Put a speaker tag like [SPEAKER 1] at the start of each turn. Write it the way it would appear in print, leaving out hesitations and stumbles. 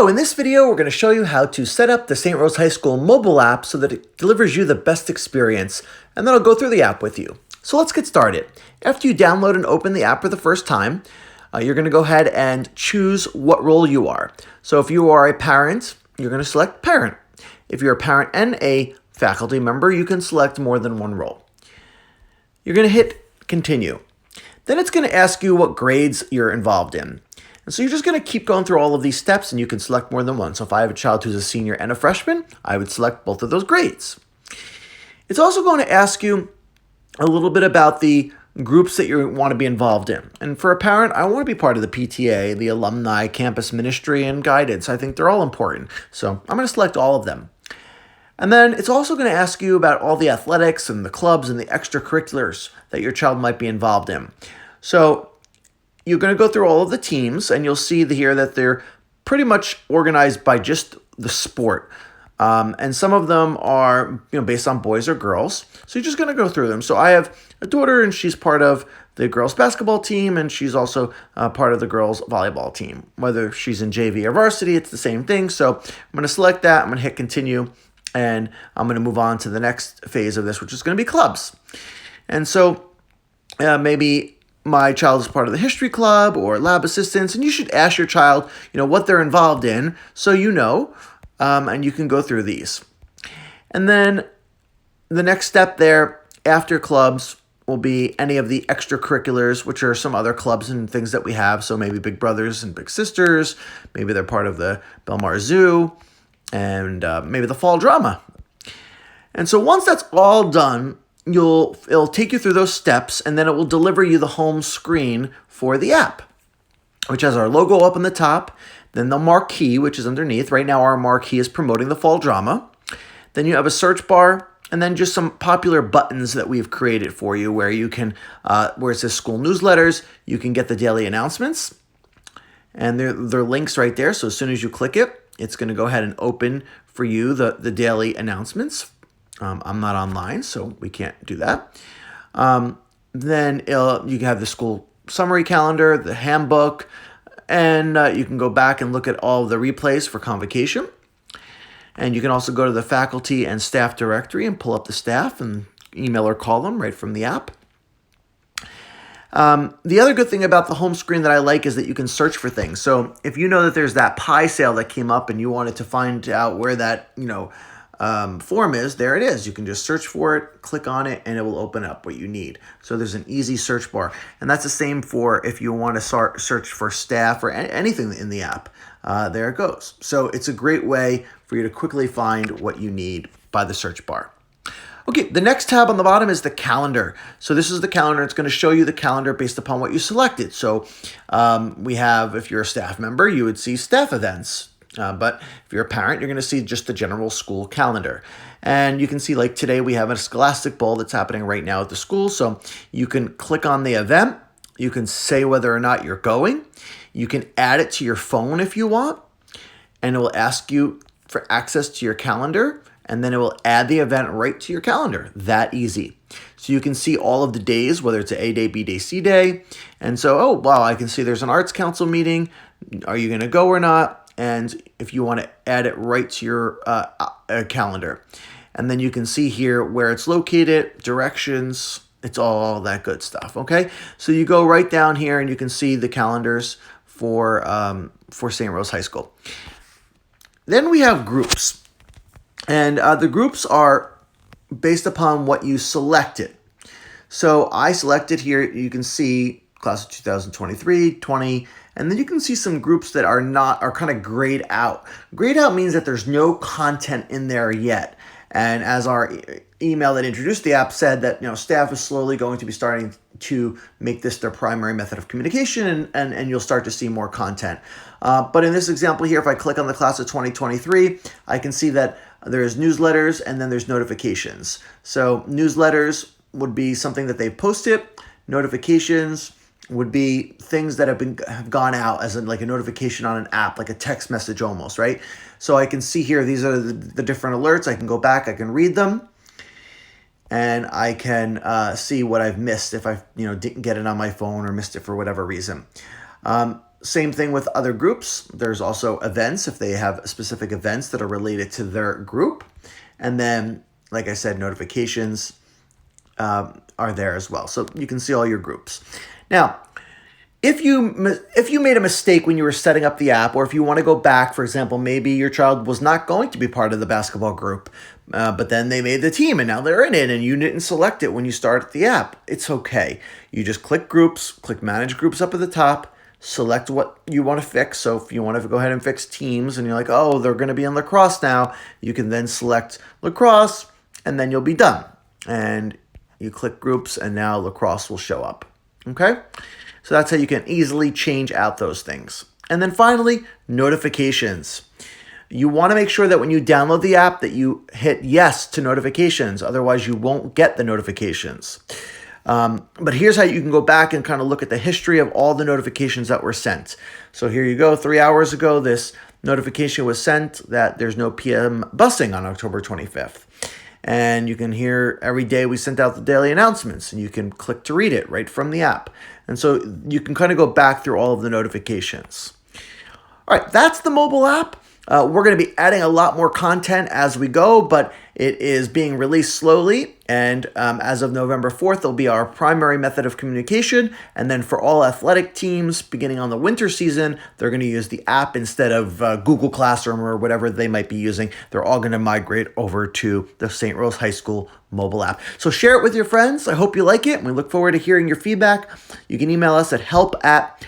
[SPEAKER 1] So in this video, we're going to show you how to set up the St. Rose High School mobile app so that it delivers you the best experience, and then I'll go through the app with you. So let's get started. After you download and open the app for the first time, you're going to go ahead and choose what role you are. So if you are a parent, you're going to select parent. If you're a parent and a faculty member, you can select more than one role. You're going to hit continue. Then it's going to ask you what grades you're involved in. And so you're just going to keep going through all of these steps, and you can select more than one. So if I have a child who's a senior and a freshman, I would select both of those grades. It's also going to ask you a little bit about the groups that you want to be involved in. And for a parent, I want to be part of the PTA, the alumni, campus ministry, and guidance. I think they're all important. So I'm going to select all of them. And then it's also going to ask you about all the athletics and the clubs and the extracurriculars that your child might be involved in. So you're going to go through all of the teams, and you'll see here that they're pretty much organized by just the sport. And some of them are, based on boys or girls. So you're just going to go through them. So I have a daughter, and she's part of the girls basketball team, and she's also part of the girls volleyball team. Whether she's in JV or varsity, it's the same thing. So I'm going to select that. I'm going to hit continue, and I'm going to move on to the next phase of this, which is going to be clubs. And so maybe my child is part of the history club or lab assistants, and you should ask your child, what they're involved in, so and you can go through these. And then the next step there after clubs will be any of the extracurriculars, which are some other clubs and things that we have. So maybe Big Brothers and Big Sisters, maybe they're part of the Belmar Zoo, and maybe the fall drama. And so once that's all done, it'll take you through those steps, and then it will deliver you the home screen for the app, which has our logo up on the top, then the marquee, which is underneath. Right now our marquee is promoting the fall drama. Then you have a search bar, and then just some popular buttons that we've created for you where you can, where it says school newsletters, you can get the daily announcements, and they're links right there. So as soon as you click it, it's going to go ahead and open for you the daily announcements. I'm not online, so we can't do that. Then you can have the school summary calendar, the handbook, and you can go back and look at all of the replays for convocation. And you can also go to the faculty and staff directory and pull up the staff and email or call them right from the app. The other good thing about the home screen that I like is that you can search for things. So if you know that there's that pie sale that came up and you wanted to find out where that, form is, there it is. You can just search for it, click on it, and it will open up what you need. So there's an easy search bar. And that's the same for if you want to search for staff or anything in the app. There it goes. So it's a great way for you to quickly find what you need by the search bar. Okay, the next tab on the bottom is the calendar. So this is the calendar. It's going to show you the calendar based upon what you selected. So we have, if you're a staff member, you would see staff events. But if you're a parent, you're going to see just the general school calendar. And you can see, like today, we have a Scholastic Bowl that's happening right now at the school. So you can click on the event. You can say whether or not you're going. You can add it to your phone if you want. And it will ask you for access to your calendar. And then it will add the event right to your calendar. That easy. So you can see all of the days, whether it's an A day, B day, C day. And so, oh, wow, I can see there's an Arts Council meeting. Are you going to go or not? And if you want to add it right to your calendar. And then you can see here where it's located, directions, it's all that good stuff, okay? So you go right down here and you can see the calendars for St. Rose High School. Then we have groups. And the groups are based upon what you selected. So I selected here, you can see class of 2023, 20, and then you can see some groups that are kind of grayed out. Grayed out means that there's no content in there yet. And as our email that introduced the app said that, staff is slowly going to be starting to make this their primary method of communication, and you'll start to see more content. But in this example here, if I click on the class of 2023, I can see that there's newsletters and then there's notifications. So newsletters would be something that they've posted. Notifications would be things that have gone out as like a notification on an app, like a text message almost, right? So I can see here, these are the different alerts. I can go back, I can read them, and I can see what I've missed if I didn't get it on my phone or missed it for whatever reason. Same thing with other groups. There's also events if they have specific events that are related to their group. And then, like I said, notifications are there as well. So you can see all your groups. Now, if you made a mistake when you were setting up the app, or if you want to go back, for example, maybe your child was not going to be part of the basketball group, but then they made the team and now they're in it and you didn't select it when you started the app, it's okay. You just click groups, click manage groups up at the top, select what you want to fix. So if you want to go ahead and fix teams and you're like, oh, they're going to be in lacrosse now, you can then select lacrosse and then you'll be done. And you click groups and now lacrosse will show up. Okay? So that's how you can easily change out those things. And then finally, notifications. You want to make sure that when you download the app that you hit yes to notifications. Otherwise, you won't get the notifications. But here's how you can go back and kind of look at the history of all the notifications that were sent. So here you go. 3 hours ago, this notification was sent that there's no PM busing on October 25th. And you can hear every day we sent out the daily announcements and you can click to read it right from the app. And so you can kind of go back through all of the notifications. All right, that's the mobile app. We're going to be adding a lot more content as we go, but it is being released slowly. And as of November 4th, it'll be our primary method of communication. And then for all athletic teams, beginning on the winter season, they're going to use the app instead of Google Classroom or whatever they might be using. They're all going to migrate over to the St. Rose High School mobile app. So share it with your friends. I hope you like it. And we look forward to hearing your feedback. You can email us at help@srhsn.